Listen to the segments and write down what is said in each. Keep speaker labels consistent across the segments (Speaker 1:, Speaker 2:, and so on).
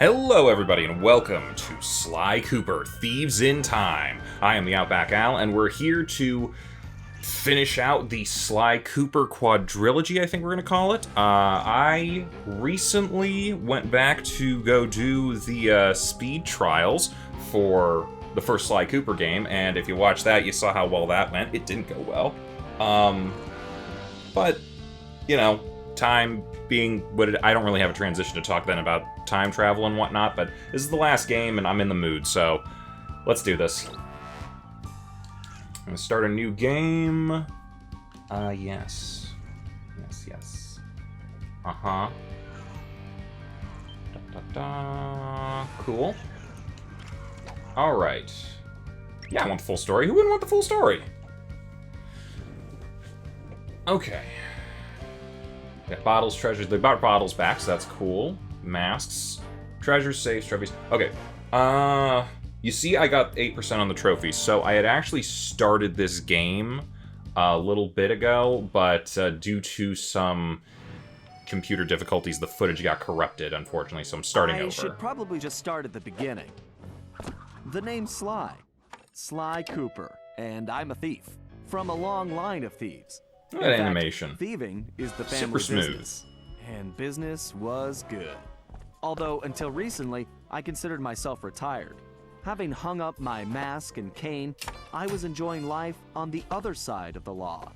Speaker 1: Hello everybody and welcome to Sly Cooper, Thieves in Time. I am TheOutbackAl and we're here to finish out the Sly Cooper quadrilogy, I think we're going to call it. I recently went back to go do the speed trials for the first Sly Cooper game, and if you watched that, you saw how well that went. It didn't go well. But, you know, time being I don't really have a transition to talk then about time travel and whatnot, but this is the last game and I'm in the mood, so let's do this. I'm gonna start a new game. Yes. Yes. Uh-huh. Cool. Alright. Yeah, I want the full story. Who wouldn't want the full story? Okay. Got bottles, treasures. They brought bottles back, so that's cool. Masks. Treasures, safes, trophies. Okay. You see I got 8% on the trophies, so I had actually started this game a little bit ago, but due to some computer difficulties, the footage got corrupted, unfortunately, so I'm starting over.
Speaker 2: I should probably just start at the beginning. The name Sly. Sly Cooper, and I'm a thief. From a long line of thieves.
Speaker 1: Look at that animation.
Speaker 2: Thieving is the family
Speaker 1: Super smooth.
Speaker 2: business, and business was good. Although, until recently, I considered myself retired. Having hung up my mask and cane, I was enjoying life on the other side of the law.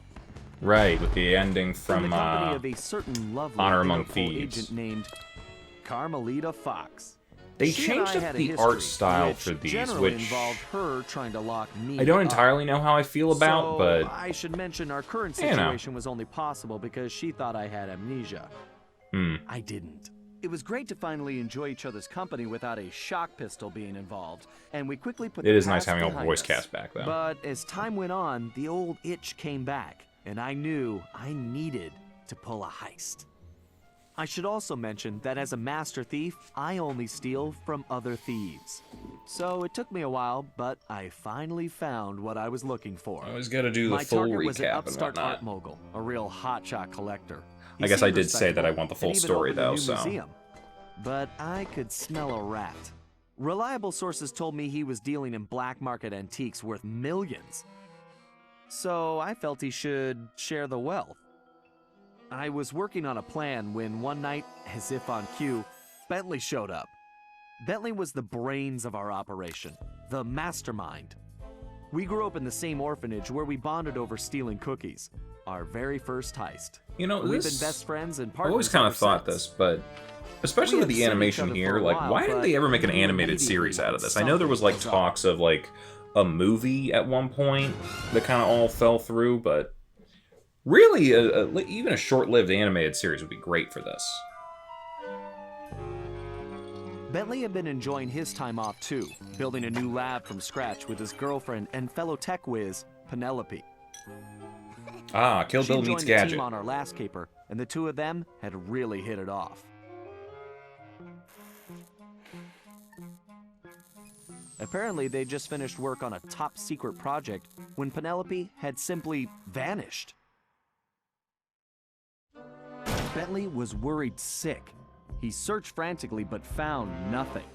Speaker 1: Right, with the ending from
Speaker 2: the company of a certain lovely
Speaker 1: Honor Among
Speaker 2: Interpol
Speaker 1: Thieves.
Speaker 2: agent named Carmelita Fox.
Speaker 1: They
Speaker 2: She and I
Speaker 1: changed up
Speaker 2: had a
Speaker 1: the
Speaker 2: history,
Speaker 1: art style
Speaker 2: which
Speaker 1: for these,
Speaker 2: generally
Speaker 1: which
Speaker 2: involved her trying to lock me
Speaker 1: I don't
Speaker 2: up.
Speaker 1: entirely know how I feel about,
Speaker 2: So,
Speaker 1: but
Speaker 2: I should mention our current
Speaker 1: you know.
Speaker 2: situation was only possible because she thought I had amnesia. I didn't. It was great to finally enjoy each other's company without a shock pistol being involved, and we quickly put
Speaker 1: it
Speaker 2: the
Speaker 1: is nice
Speaker 2: past
Speaker 1: having a
Speaker 2: behind
Speaker 1: voice
Speaker 2: us.
Speaker 1: cast back, though.
Speaker 2: But as time went on, the old itch came back, and I knew I needed to pull a heist. I should also mention that as a master thief, I only steal from other thieves. So it took me a while, but I finally found what I was looking for.
Speaker 1: Always gotta do the
Speaker 2: My
Speaker 1: full
Speaker 2: target was an
Speaker 1: recap and
Speaker 2: upstart
Speaker 1: whatnot.
Speaker 2: art mogul, a real hotshot collector. He
Speaker 1: I guess I
Speaker 2: seemed
Speaker 1: did say that I
Speaker 2: respectable
Speaker 1: want the full
Speaker 2: and even
Speaker 1: story,
Speaker 2: opened a
Speaker 1: though,
Speaker 2: new
Speaker 1: so.
Speaker 2: museum. But I could smell a rat. Reliable sources told me he was dealing in black market antiques worth millions. So I felt he should share the wealth. I was working on a plan when one night, as if on cue, Bentley showed up. Bentley was the brains of our operation, the mastermind. We grew up in the same orphanage where we bonded over stealing cookies. Our very first heist.
Speaker 1: You know,
Speaker 2: We've been
Speaker 1: this,
Speaker 2: best friends and
Speaker 1: I've
Speaker 2: partners
Speaker 1: always kind of
Speaker 2: ever
Speaker 1: thought
Speaker 2: since.
Speaker 1: this, but especially
Speaker 2: We
Speaker 1: with
Speaker 2: had
Speaker 1: the
Speaker 2: seen each
Speaker 1: animation
Speaker 2: other
Speaker 1: here,
Speaker 2: for a
Speaker 1: like,
Speaker 2: while,
Speaker 1: why didn't
Speaker 2: but
Speaker 1: they ever make an
Speaker 2: we
Speaker 1: animated
Speaker 2: immediately
Speaker 1: series out of
Speaker 2: knew
Speaker 1: this? I know there was, like,
Speaker 2: something was
Speaker 1: talks of, like, a movie at one point that kind of all fell through, but really, even a short-lived animated series would be great for this.
Speaker 2: Bentley had been enjoying his time off too, building a new lab from scratch with his girlfriend and fellow tech whiz, Penelope.
Speaker 1: Ah, Kill
Speaker 2: She
Speaker 1: Bill
Speaker 2: joined
Speaker 1: meets
Speaker 2: the team
Speaker 1: Gadget.
Speaker 2: on our last caper, and the two of them had really hit it off. Apparently, they just finished work on a top-secret project when Penelope had simply vanished. Bentley was worried sick. He searched frantically but found nothing.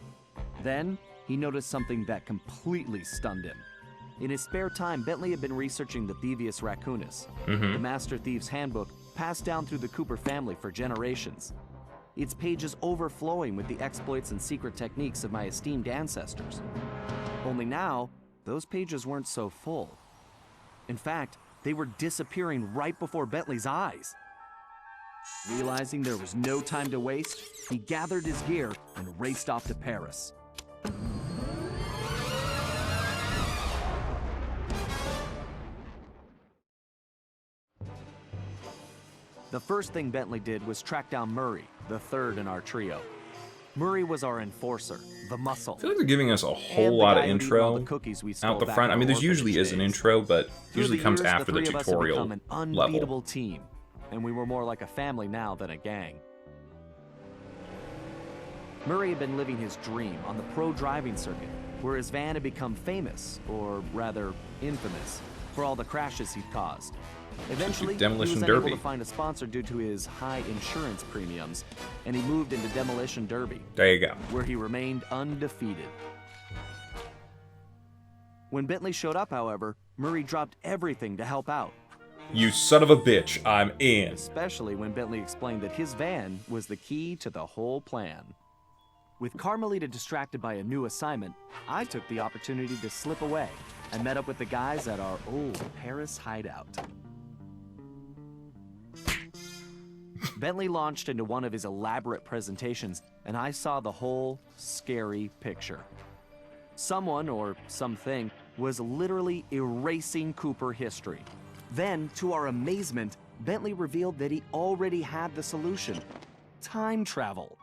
Speaker 2: Then, he noticed something that completely stunned him. In his spare time, Bentley had been researching the Thievius Raccoonus, the Master Thief's handbook passed down through the Cooper family for generations. Its pages overflowing with the exploits and secret techniques of my esteemed ancestors. Only now, those pages weren't so full. In fact, they were disappearing right before Bentley's eyes. Realizing there was no time to waste, he gathered his gear and raced off to Paris. The first thing Bentley did was track down Murray, the third in our trio. Murray was our enforcer, the muscle.
Speaker 1: I feel like they're giving us a
Speaker 2: and
Speaker 1: whole
Speaker 2: the
Speaker 1: lot
Speaker 2: guy
Speaker 1: of
Speaker 2: who'd eaten all
Speaker 1: intro
Speaker 2: the cookies we stole
Speaker 1: out the
Speaker 2: back
Speaker 1: front. I
Speaker 2: in
Speaker 1: mean,
Speaker 2: our
Speaker 1: there's usually
Speaker 2: orphanage
Speaker 1: is an
Speaker 2: days.
Speaker 1: intro, but
Speaker 2: Through
Speaker 1: usually
Speaker 2: the
Speaker 1: comes
Speaker 2: years,
Speaker 1: after the
Speaker 2: three of us had
Speaker 1: tutorial
Speaker 2: become an
Speaker 1: level.
Speaker 2: unbeatable team, and we were more like a family now than a gang. Murray had been living his dream on the pro driving circuit, where his van had become famous, or rather infamous, for all the crashes he'd caused. Eventually, he
Speaker 1: Demolition
Speaker 2: was unable
Speaker 1: Derby.
Speaker 2: to find a sponsor due to his high insurance premiums, and he moved into Demolition Derby,
Speaker 1: There you go.
Speaker 2: where he remained undefeated. When Bentley showed up, however, Murray dropped everything to help out,
Speaker 1: You son of a bitch, I'm in.
Speaker 2: especially when Bentley explained that his van was the key to the whole plan. With Carmelita distracted by a new assignment, I took the opportunity to slip away and met up with the guys at our old Paris hideout. Bentley launched into one of his elaborate presentations, and I saw the whole scary picture. Someone, or something, was literally erasing Cooper history. Then, to our amazement, Bentley revealed that he already had the solution: time travel.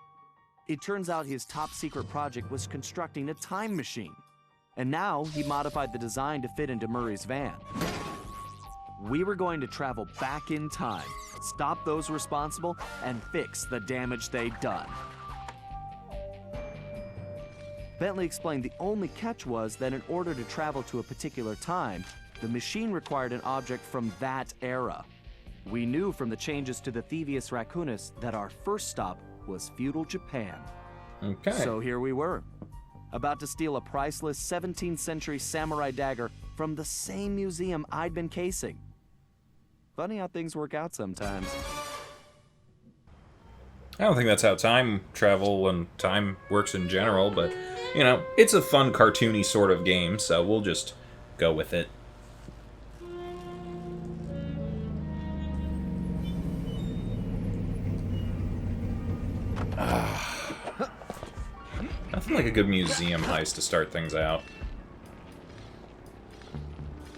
Speaker 2: It turns out his top secret project was constructing a time machine. And now he modified the design to fit into Murray's van. We were going to travel back in time, stop those responsible, and fix the damage they'd done. Bentley explained the only catch was that in order to travel to a particular time, the machine required an object from that era. We knew from the changes to the Thieves Raccoonus that our first stop was feudal Japan.
Speaker 1: Okay.
Speaker 2: So here we were, about to steal a priceless 17th century samurai dagger from the same museum I'd been casing. Funny how things work out sometimes.
Speaker 1: I don't think that's how time travel and time works in general, but, you know, it's a fun, cartoony sort of game, so we'll just go with it. Nothing like a good museum heist to start things out.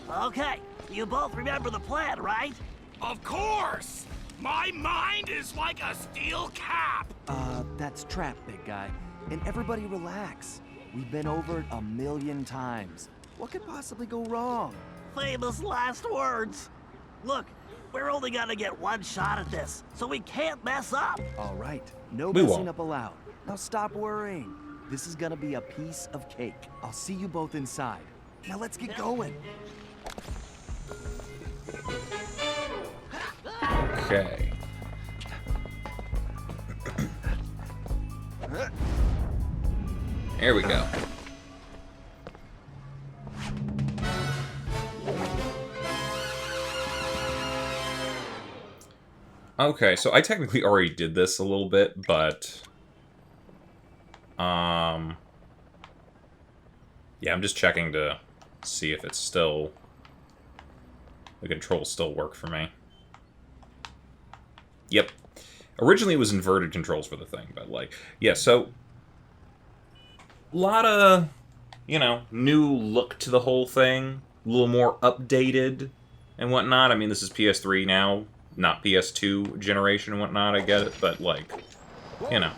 Speaker 3: Okay, you both remember the plan, right?
Speaker 4: Of course! My mind is like a steel cap!
Speaker 2: That's trap, big guy. And everybody relax. We've been over it 1,000,000 times. What could possibly go wrong?
Speaker 3: Famous last words. Look, we're only gonna get one shot at this, so we can't mess up.
Speaker 2: All right, no
Speaker 1: We
Speaker 2: messing
Speaker 1: won't.
Speaker 2: up allowed. Now stop worrying. This is gonna be a piece of cake. I'll see you both inside. Now let's get going.
Speaker 1: Okay. There we go. Okay, so I technically already did this a little bit, but... yeah, I'm just checking to see if it's still... the controls still work for me. Yep. Originally it was inverted controls for the thing, but like... yeah, so... a lot of, you know, new look to the whole thing. A little more updated and whatnot. I mean, this is PS3 now, not PS2 generation and whatnot, I get it, but like, you know.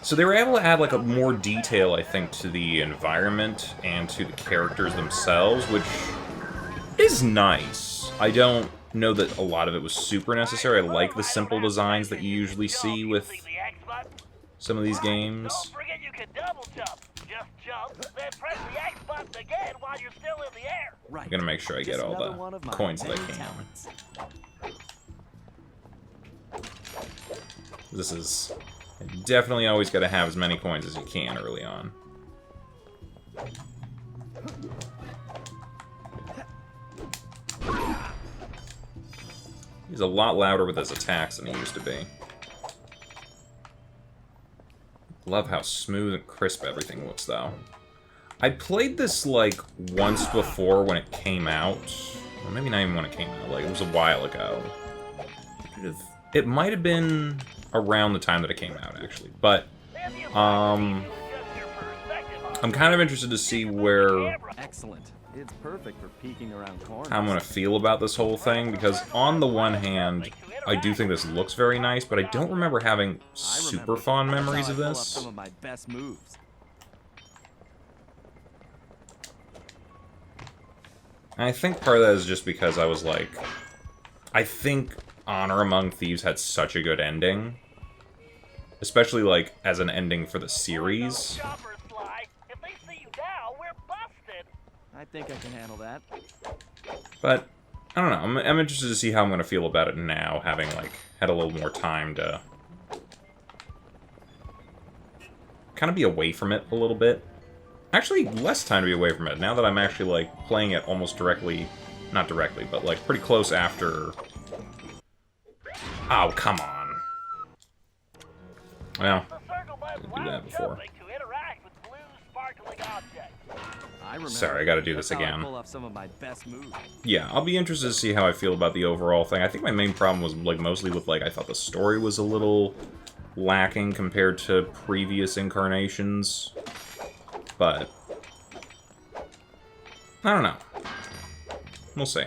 Speaker 1: So they were able to add like a more detail, I think, to the environment and to the characters themselves, which is nice. I don't know that a lot of it was super necessary. I like the simple designs that you usually see with some of these games.
Speaker 3: Don't forget you can double jump. Just jump, then press the X button again while you're still in the air.
Speaker 2: Right.
Speaker 1: I'm gonna make sure I get
Speaker 2: Just
Speaker 1: all
Speaker 2: another one of
Speaker 1: the
Speaker 2: my
Speaker 1: coins that I
Speaker 2: many
Speaker 1: can.
Speaker 2: talents.
Speaker 1: This is... definitely always gotta have as many coins as you can early on. He's a lot louder with his attacks than he used to be. Love how smooth and crisp everything looks, though. I played this, like, once before when it came out. Or maybe not even when it came out. Like, it was a while ago. It might have been around the time that it came out, actually. But, I'm kind of interested to see where...
Speaker 2: Excellent. It's perfect for peeking around corners.
Speaker 1: how I'm going to feel about this whole thing, because on the one hand, I do think this looks very nice, but I don't remember having super fond memories of
Speaker 2: That's how I pull off
Speaker 1: this.
Speaker 2: some of my best moves.
Speaker 1: And I think part of that is just because I was like... I think Honor Among Thieves had such a good ending. Especially, like, as an ending for the series.
Speaker 3: Choppers fly. If they see you now, we're busted.
Speaker 2: I think I can handle that.
Speaker 1: But, I don't know. I'm interested to see how I'm going to feel about it now, having, like, had a little more time to kind of be away from it a little bit. Actually, less time to be away from it, now that I'm actually, like, playing it almost directly... Not directly, but, like, pretty close after... Oh, come on. Well, didn't do that before. Sorry, I gotta do this again.
Speaker 2: Pull off some of my best moves.
Speaker 1: Yeah, I'll be interested to see how I feel about the overall thing. I think my main problem was, like, mostly with, like, I thought the story was a little lacking compared to previous incarnations. But... I don't know. We'll see.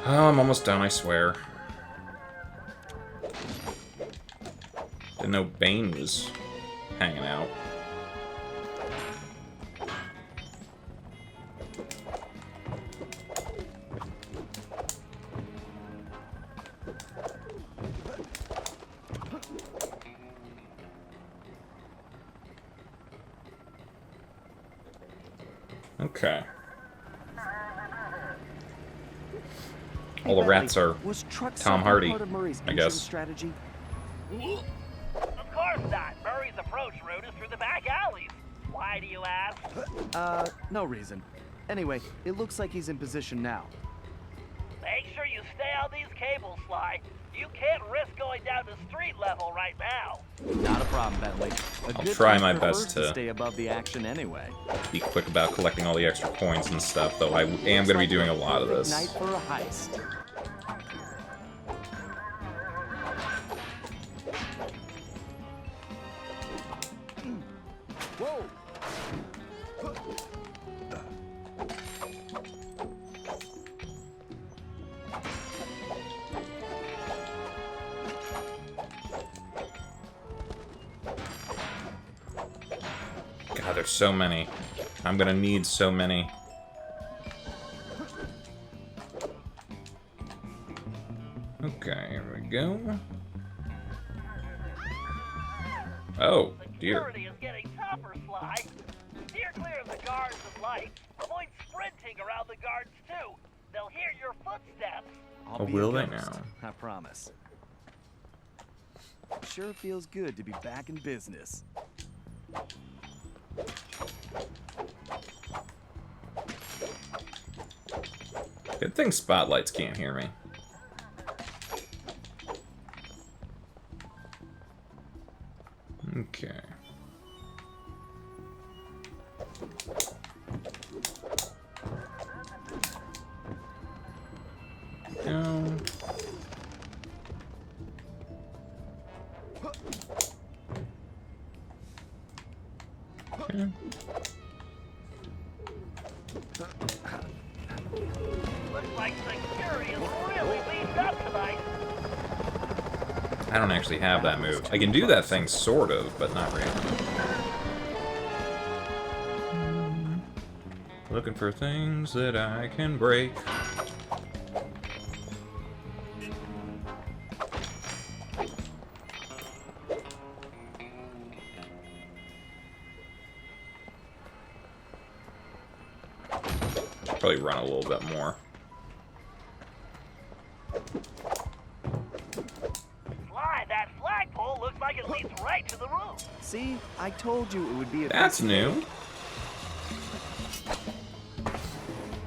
Speaker 1: Oh, I'm almost done, I swear. Didn't know Bane was hanging out. Okay. All the rats are Tom Hardy, I guess.
Speaker 2: Strategy?
Speaker 3: Of course not. Murray's approach route is through the back alleys. Why do you ask?
Speaker 2: No reason. Anyway, it looks like he's in position now.
Speaker 3: Make sure you stay on these cables, Sly. You can't risk going down to street level right now.
Speaker 2: Not a problem, Bentley.
Speaker 1: I'll try my best to
Speaker 2: stay above the action anyway.
Speaker 1: Be quick about collecting all the extra coins and stuff, though I am going to be doing a lot of this.
Speaker 2: Night for a heist. Whoa!
Speaker 1: God, there's so many. I'm gonna need so many. Okay, here we go. Oh, dear.
Speaker 3: Security is getting tougher, Sly. Steer clear of the guards and lights. Avoid sprinting around the guards, too. They'll hear your footsteps.
Speaker 2: I'll
Speaker 1: Oh,
Speaker 2: be
Speaker 1: will
Speaker 2: a
Speaker 1: they
Speaker 2: ghost,
Speaker 1: now?
Speaker 2: I promise. Sure feels good to be back in business.
Speaker 1: Good thing spotlights can't hear me. Okay. Go. Okay.
Speaker 3: Looks like security is really beefed up tonight.
Speaker 1: I don't actually have that move. I can do that thing, sort of, but not really. Looking for things that I can break. Probably run a little bit more.
Speaker 3: Sly, that flagpole looks like it leads right to the roof.
Speaker 2: See, I told you it would be a...
Speaker 1: That's new.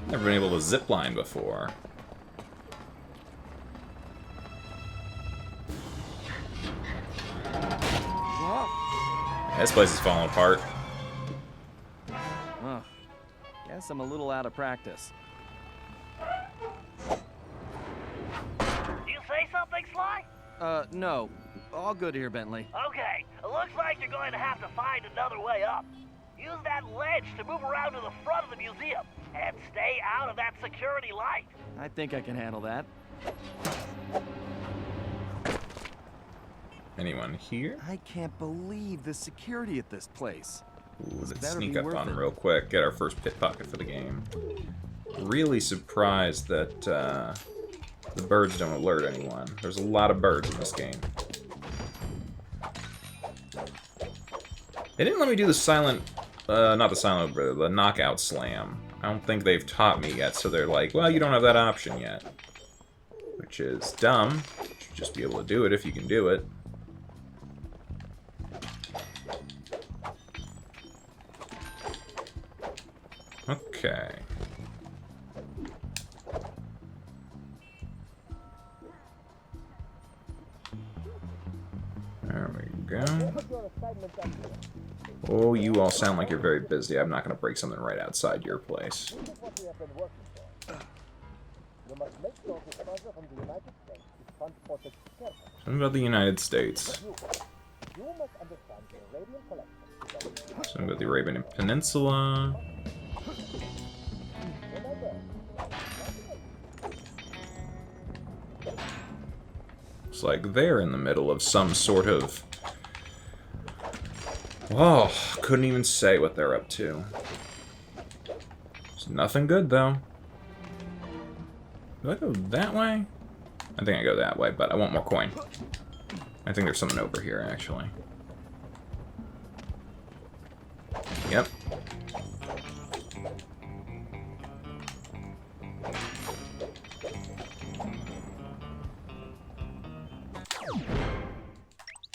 Speaker 1: Never been able to zipline before. This place is falling apart.
Speaker 2: Ugh. Guess I'm a little out of practice.
Speaker 3: You say something, Sly?
Speaker 2: No. All good here, Bentley.
Speaker 3: Okay, it looks like you're going to have to find another way up. Use that ledge to move around to the front of the museum, and stay out of that security light.
Speaker 2: I think I can handle that.
Speaker 1: Anyone here?
Speaker 2: I can't believe the security at this place.
Speaker 1: Ooh, let's
Speaker 2: better
Speaker 1: sneak
Speaker 2: be
Speaker 1: up
Speaker 2: worth
Speaker 1: on
Speaker 2: it.
Speaker 1: real quick. Get our first pit pocket for the game. Really surprised that the birds don't alert anyone. There's a lot of birds in this game. They didn't let me do the silent, not the silent, but the knockout slam. I don't think they've taught me yet, so they're like, well, you don't have that option yet. Which is dumb. You should just be able to do it if you can do it. Okay. There we go. Oh, you all sound like you're very busy. I'm not going to break something right outside your place. Something about the United States. Something about the Arabian Peninsula. It's like they're in the middle of some sort of... Oh, couldn't even say what they're up to. It's nothing good, though. Do I go that way? I think I go that way, but I want more coin. I think there's something over here, actually. Yep.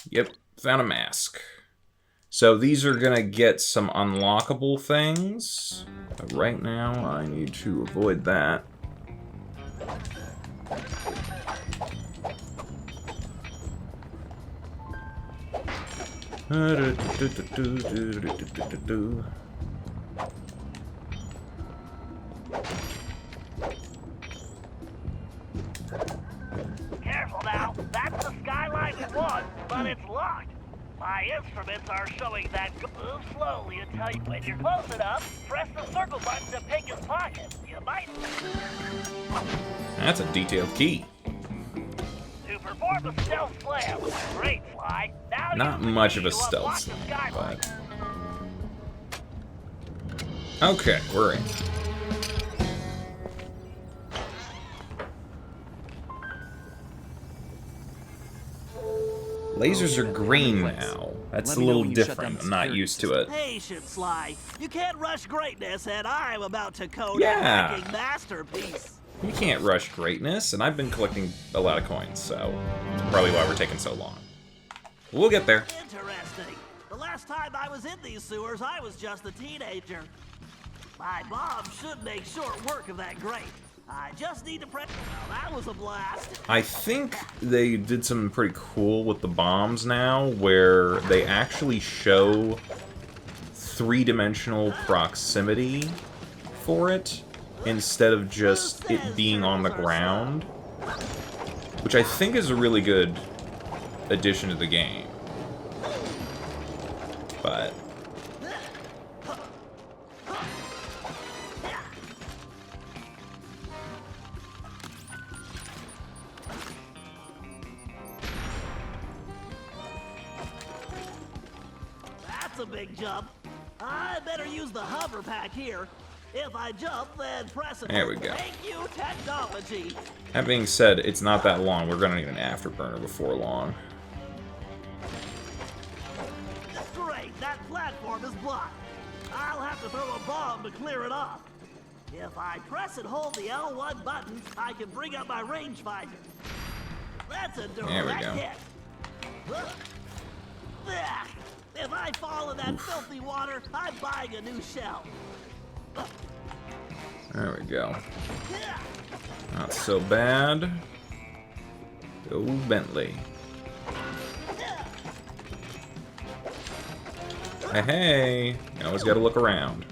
Speaker 1: Yep, found a mask. So these are gonna get some unlockable things. But right now, I need to avoid that.
Speaker 3: Careful now. That's the skyline we want, but it's locked. My instruments are showing that. Move slowly until you, when you're close enough, press the circle button to pick his pocket. You might.
Speaker 1: That's a detailed key.
Speaker 3: To perform a stealth slam. Great, Sly. Now
Speaker 1: Not much of a stealth slam, but... Okay, we're in. Lasers are green now. That's a little different. I'm not used to it.
Speaker 3: Patience, Sly. You can't rush greatness, and I'm about to code
Speaker 1: Yeah.
Speaker 3: a fucking masterpiece.
Speaker 1: You can't rush greatness, and I've been collecting a lot of coins, so that's probably why we're taking so long. We'll get there.
Speaker 3: Interesting. The last time I was in these sewers, I was just a teenager. My mom should make short work of that grate. I just need to press. Well, that was a blast.
Speaker 1: I think they did something pretty cool with the bombs now, where they actually show three-dimensional proximity for it, instead of just it being on the ground. Which I think is a really good addition to the game. But...
Speaker 3: That's a big jump. I better use the hover pack here. If I jump, then press it.
Speaker 1: There we go.
Speaker 3: Thank you, technology.
Speaker 1: That being said, it's not that long. We're gonna need an afterburner before long.
Speaker 3: Great, that platform is blocked. I'll have to throw a bomb to clear it off. If I press and hold the L1 button, I can bring up my rangefinder. That's a door.
Speaker 1: There we
Speaker 3: that
Speaker 1: go.
Speaker 3: hit. Ugh. If I fall in that filthy water, I'm buying a new shell.
Speaker 1: There we go. Not so bad. Go Bentley. Hey, hey! You always gotta look around.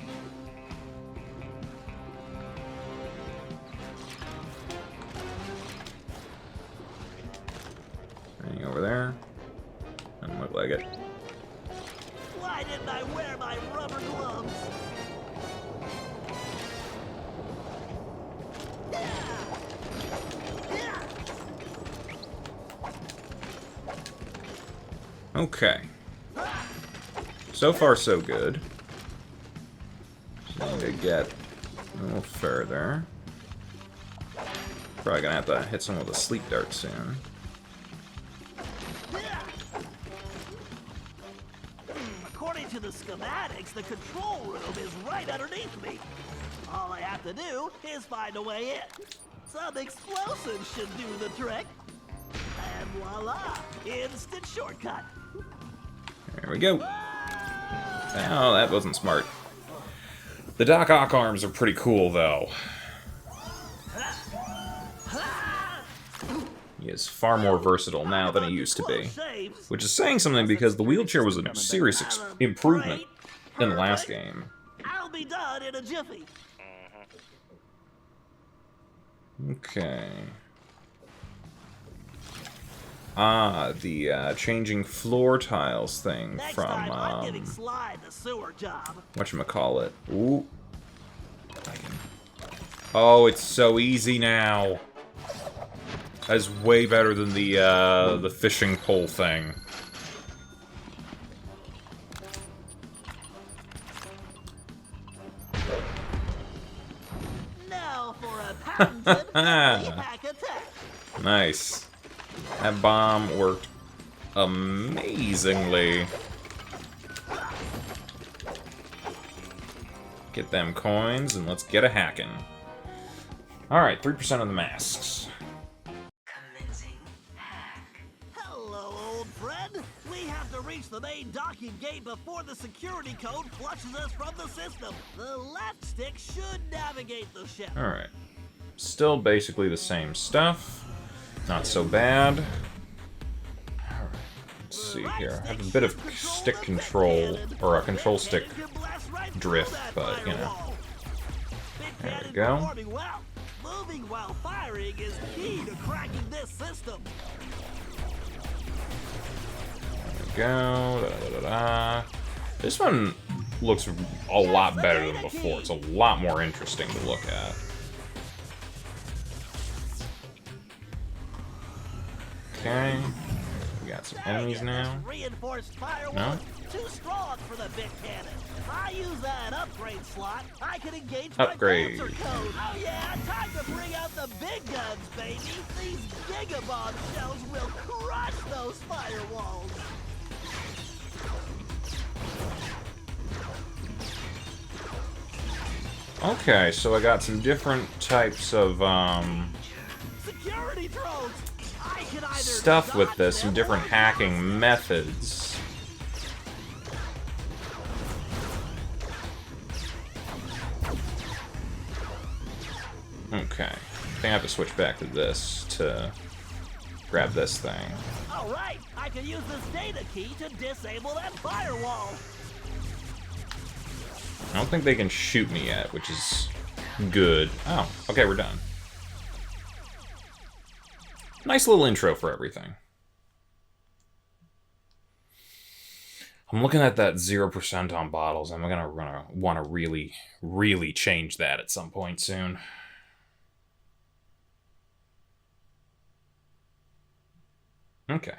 Speaker 1: Anything over there? Doesn't look like it.
Speaker 3: Why didn't I wear my rubber gloves?
Speaker 1: Okay. So far, so good. Just need to get a little further. Probably gonna have to hit someone with a sleep dart soon.
Speaker 3: According to the schematics, the control room is right underneath me. All I have to do is find a way in. Some explosives should do the trick. And voila, instant shortcut.
Speaker 1: There we go. Oh, that wasn't smart. The Doc Ock arms are pretty cool, though. He is far more versatile now than he used to be. Which is saying something because the wheelchair was a serious improvement in the last game.
Speaker 3: I'll be done in a jiffy.
Speaker 1: Okay. Ah, the changing floor tiles thing
Speaker 3: Next
Speaker 1: from
Speaker 3: time, I'm giving Sly the sewer job.
Speaker 1: whatchamacallit. Ooh. Oh, it's so easy now. That's way better than the fishing pole thing.
Speaker 3: Now for a patented hack attack.
Speaker 1: Nice. That bomb worked amazingly. Get them coins and let's get a hacking. Alright, 3% of the masks.
Speaker 3: Hello, old friend. We have to reach the main docking gate before the security code flushes us from the system. The left stick should navigate the ship.
Speaker 1: Alright. Still basically the same stuff. Not so bad. Alright, let's see here. I have a bit of stick control, or a control stick drift, but, you know. There we go.
Speaker 3: Moving while firing is key to cracking this system.
Speaker 1: There we go. Da-da-da-da. This one looks a lot better than before. It's a lot more interesting to look at. Okay. We got some enemies now.
Speaker 3: Reinforced firewall.
Speaker 1: No?
Speaker 3: Too strong for the big cannon. If I use that upgrade slot, I can engage
Speaker 1: Upgrade.
Speaker 3: my cancer code. Oh yeah, time to bring out the big guns, baby. These gigabomb shells will crush those firewalls.
Speaker 1: Okay, so I got some different types of
Speaker 3: Security drones. I can either
Speaker 1: stuff with
Speaker 3: dodge
Speaker 1: this, some
Speaker 3: them
Speaker 1: different
Speaker 3: or
Speaker 1: hacking methods. Okay, I think I have to switch back to this to grab this thing.
Speaker 3: All right, I can use this data key to disable that firewall.
Speaker 1: I don't think they can shoot me yet, which is good. Oh, okay, we're done. Nice little intro for everything. I'm looking at that 0% on bottles. I'm gonna want to really, really change that at some point soon. Okay.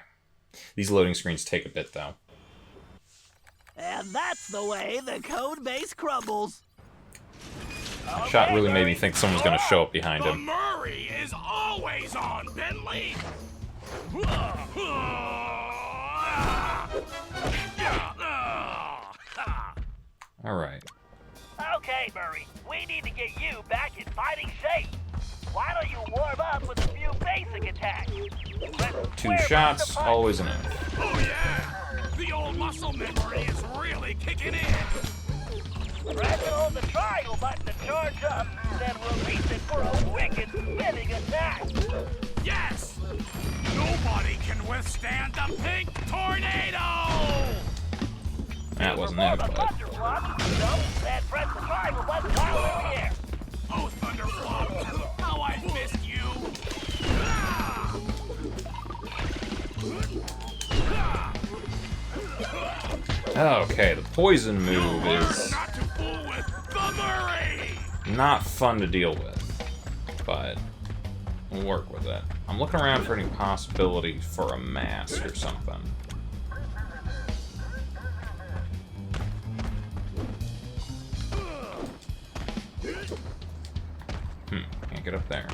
Speaker 1: These loading screens take a bit, though.
Speaker 3: And that's the way the code base crumbles.
Speaker 1: That shot really made me think someone was going to show up behind
Speaker 4: The
Speaker 1: him.
Speaker 4: Murray is always on, Bentley.
Speaker 1: Alright.
Speaker 3: Okay, Murray, we need to get you back in fighting shape. Why don't you warm up with a few basic attacks?
Speaker 1: Two shots, always enough.
Speaker 4: Oh yeah, the old muscle memory is really kicking in.
Speaker 3: Press and hold the triangle button to charge up, then release it for a wicked spinning attack.
Speaker 4: Yes! Nobody can withstand the pink tornado!
Speaker 1: That wasn't it, but...
Speaker 3: Then press the triangle button while in the air.
Speaker 4: Oh, Thunderflop, how I missed you!
Speaker 1: Okay, the poison move is
Speaker 4: Not to fool with the Murray!
Speaker 1: not fun to deal with, but we'll work with it. I'm looking around for any possibility for a mask or something. Can't get up there.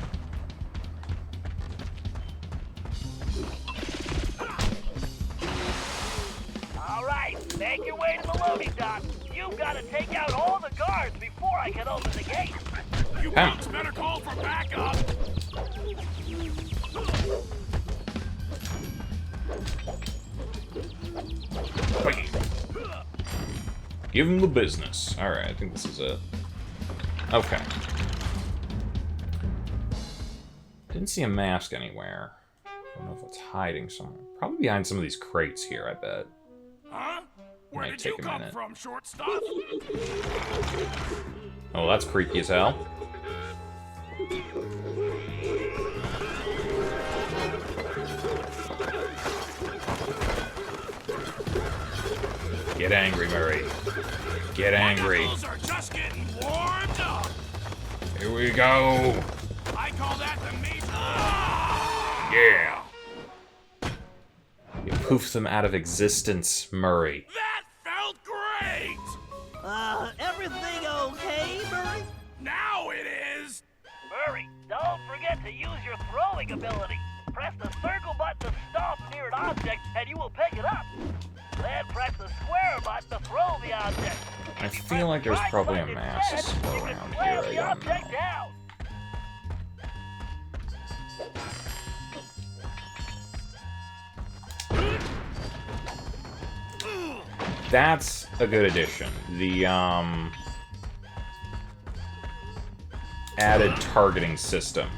Speaker 3: All right, Make your way to the loading dock. You've got to take out all the guards before I can open the gate.
Speaker 4: You punks better call for backup.
Speaker 1: Give him the business. Alright, I think this is it. Okay. Didn't see a mask anywhere. I don't know if it's hiding somewhere. Probably behind some of these crates here, I bet.
Speaker 4: Huh? Where
Speaker 1: Might
Speaker 4: did
Speaker 1: take
Speaker 4: you
Speaker 1: a
Speaker 4: come
Speaker 1: minute.
Speaker 4: from, shortstop?
Speaker 1: Oh, that's creepy as hell. Get angry, Murray. Get angry.
Speaker 4: Knuckles are just getting warmed up.
Speaker 1: Here we go.
Speaker 4: I call that the major.
Speaker 1: Yeah. You poofed them out of existence, Murray.
Speaker 4: That felt great.
Speaker 3: Everything okay, Murray?
Speaker 4: Now it is.
Speaker 3: Murray, don't forget to use your throwing ability. Press the circle button to stop near an object, and you will pick it up. Then press the square button to throw the object.
Speaker 1: I feel like there's probably a mask around here. I
Speaker 3: The
Speaker 1: don't
Speaker 3: object
Speaker 1: know.
Speaker 3: down.
Speaker 1: That's a good addition. The added targeting system.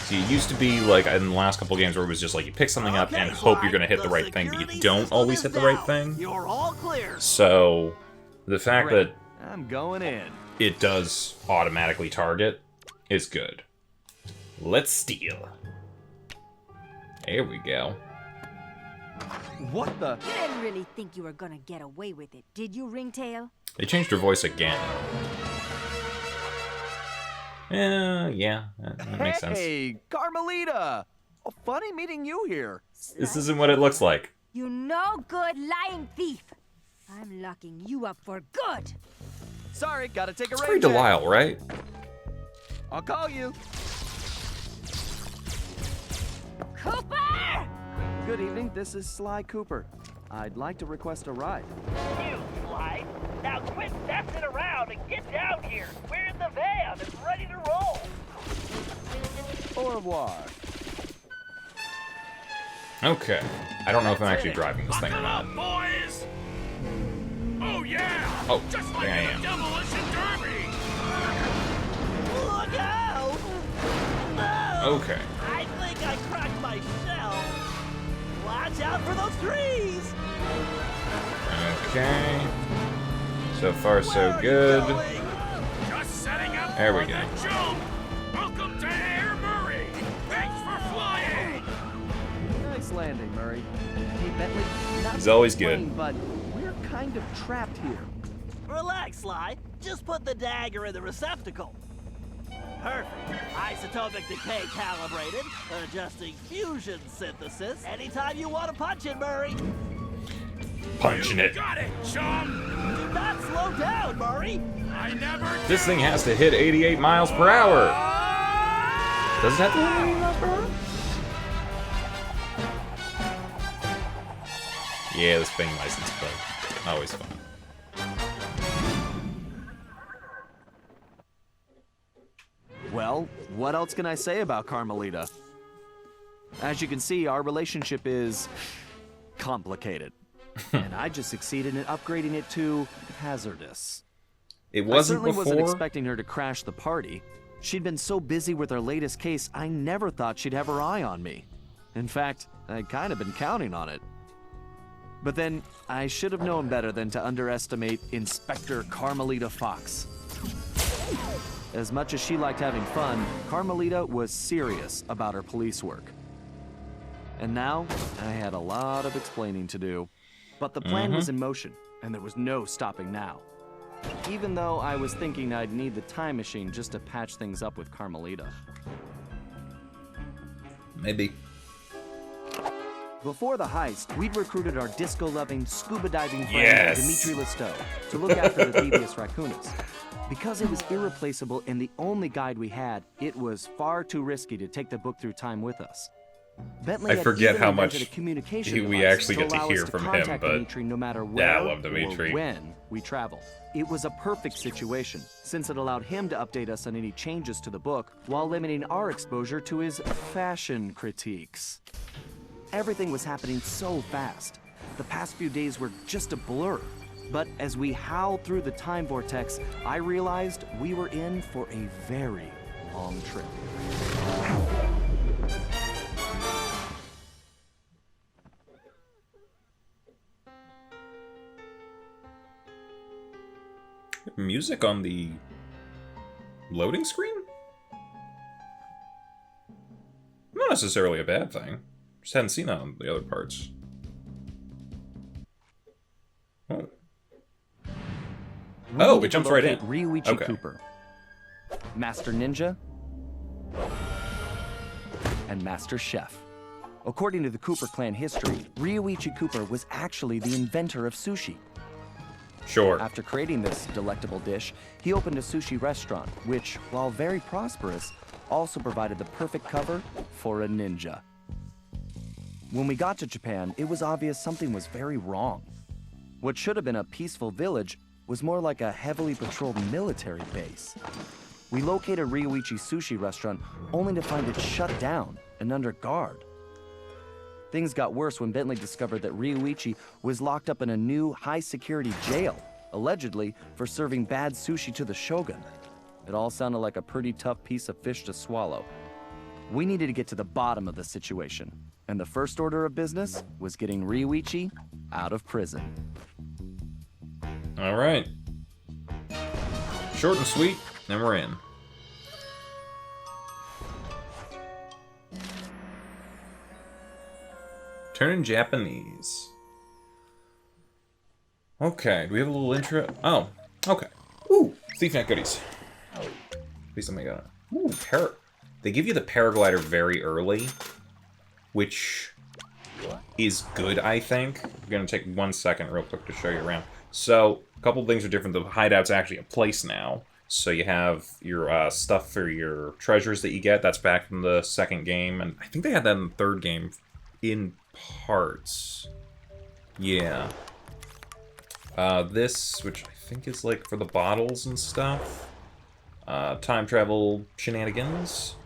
Speaker 1: See, it used to be like in the last couple games where it was just like you pick something up and hope you're gonna hit the right thing, but you don't always hit the right thing.
Speaker 3: You're all clear.
Speaker 1: So the fact
Speaker 2: Great.
Speaker 1: that
Speaker 2: I'm going in.
Speaker 1: it does automatically target is good. Let's steal. There we go.
Speaker 2: What the?
Speaker 5: You didn't really think you were gonna get away with it, did you, Ringtail?
Speaker 1: They changed her voice again. Yeah, that makes sense.
Speaker 2: Hey, Carmelita! Oh, funny meeting you here.
Speaker 1: This isn't what it looks like.
Speaker 5: You no good lying thief! I'm locking you up for good!
Speaker 2: Sorry, gotta take a
Speaker 1: It's
Speaker 2: rain
Speaker 1: pretty
Speaker 2: check.
Speaker 1: Delisle, right?
Speaker 2: I'll call you.
Speaker 5: Cooper!
Speaker 2: Good evening, this is Sly Cooper. I'd like to request a ride.
Speaker 3: You, Sly. Now quit messing around and get down here. We're in the van and ready to roll.
Speaker 2: Au revoir.
Speaker 1: Okay. I don't know if I'm actually driving this thing or
Speaker 4: Buckle
Speaker 1: not.
Speaker 4: up, boys. Oh yeah.
Speaker 1: Oh,
Speaker 4: Just like
Speaker 1: there I
Speaker 4: in
Speaker 1: am.
Speaker 4: the Demolition Derby.
Speaker 3: Look out! No!
Speaker 1: Okay.
Speaker 3: I think I cracked my shell. Watch out for those trees!
Speaker 1: Okay. So far, so
Speaker 3: Where are you
Speaker 1: good.
Speaker 3: going?
Speaker 4: Just setting up
Speaker 1: There we
Speaker 4: for
Speaker 1: go.
Speaker 4: the jump. Welcome to Air Murray. Thanks for flying.
Speaker 2: Nice landing, Murray. Hey, Bentley, not
Speaker 1: He's always
Speaker 2: to complain,
Speaker 1: good.
Speaker 2: But we're kind of trapped here.
Speaker 3: Relax, Sly. Just put the dagger in the receptacle. Perfect. Isotopic decay calibrated. Adjusting fusion synthesis. Anytime you want to punch it, Murray.
Speaker 1: Punching it.
Speaker 4: Got it, chum.
Speaker 3: Do not slow down, Murray.
Speaker 4: I never
Speaker 1: This
Speaker 4: do.
Speaker 1: thing has to hit 88 miles per hour. Does it have to hit 88 miles per hour? Yeah, the spinning license plate. Always fun.
Speaker 2: Well, what else can I say about Carmelita? As you can see, our relationship is complicated. And I just succeeded in upgrading it to hazardous.
Speaker 1: It
Speaker 2: I
Speaker 1: wasn't
Speaker 2: certainly wasn't
Speaker 1: before.
Speaker 2: expecting her to crash the party. She'd been so busy with her latest case, I never thought she'd have her eye on me. In fact, I'd kind of been counting on it. But then, I should have known better than to underestimate Inspector Carmelita Fox. As much as she liked having fun, Carmelita was serious about her police work. And now, I had a lot of explaining to do. But the plan was in motion, and there was no stopping now. Even though I was thinking I'd need the time machine just to patch things up with Carmelita.
Speaker 1: Maybe.
Speaker 2: Before the heist, we'd recruited our disco-loving, scuba-diving friend,
Speaker 1: Yes.
Speaker 2: Dimitri Listeau, to look after the devious raccoonus. Because it was irreplaceable and the only guide we had, it was far too risky to take the book through time with us. Bentley
Speaker 1: I
Speaker 2: had
Speaker 1: forget
Speaker 2: even
Speaker 1: how
Speaker 2: invented
Speaker 1: much
Speaker 2: a communication
Speaker 1: we
Speaker 2: device
Speaker 1: actually
Speaker 2: to
Speaker 1: get to
Speaker 2: allow
Speaker 1: hear
Speaker 2: us
Speaker 1: from him,
Speaker 2: contact
Speaker 1: but
Speaker 2: Dimitri no matter
Speaker 1: yeah,
Speaker 2: where
Speaker 1: I love Dimitri.
Speaker 2: or when we travel. It was a perfect situation, since it allowed him to update us on any changes to the book while limiting our exposure to his fashion critiques. Everything was happening so fast. The past few days were just a blur. But as we howled through the time vortex, I realized we were in for a very long trip.
Speaker 1: Music on the loading screen? Not necessarily a bad thing. Just hadn't seen that on the other parts. Oh. Oh, it jumps right in.
Speaker 2: Ryuichi
Speaker 1: Okay.
Speaker 2: Cooper, Master Ninja, and Master Chef. According to the Cooper clan history, Ryuichi Cooper was actually the inventor of sushi.
Speaker 1: Sure.
Speaker 2: After creating this delectable dish, he opened a sushi restaurant, which, while very prosperous, also provided the perfect cover for a ninja. When we got to Japan, it was obvious something was very wrong. What should have been a peaceful village was more like a heavily patrolled military base. We located Ryuichi Sushi restaurant only to find it shut down and under guard. Things got worse when Bentley discovered that Ryuichi was locked up in a new high-security jail, allegedly for serving bad sushi to the shogun. It all sounded like a pretty tough piece of fish to swallow. We needed to get to the bottom of the situation, and the first order of business was getting Ryuichi out of prison.
Speaker 1: All right. Short and sweet, and we're in. Turn in Japanese. Okay, do we have a little intro? Oh, okay. Ooh, Thief Net goodies. At least I got it. Ooh, they give you the paraglider very early, which is good, I think. I'm gonna take 1 second real quick to show you around. So, a couple things are different. The hideout's actually a place now. So you have your stuff for your treasures that you get. That's back from the second game, and I think they had that in the third game in parts. Yeah. This, which I think is like for the bottles and stuff. Time travel shenanigans.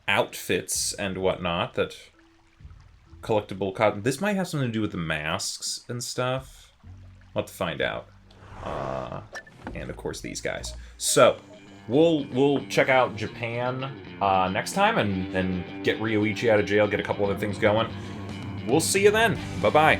Speaker 1: Outfits and whatnot that collectible cotton. This might have something to do with the masks and stuff. We'll have to find out. And of course these guys. So we'll check out Japan next time and get Ryuichi out of jail, get a couple other things going. We'll see you then. Bye-bye.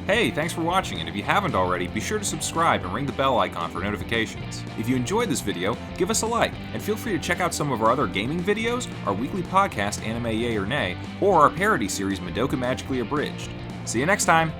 Speaker 1: Hey, thanks for watching, and if you haven't already, be sure to subscribe and ring the bell icon for notifications. If you enjoyed this video, give us a like, and feel free to check out some of our other gaming videos, our weekly podcast, Anime Yay or Nay, or our parody series, Madoka Magically Abridged. See you next time!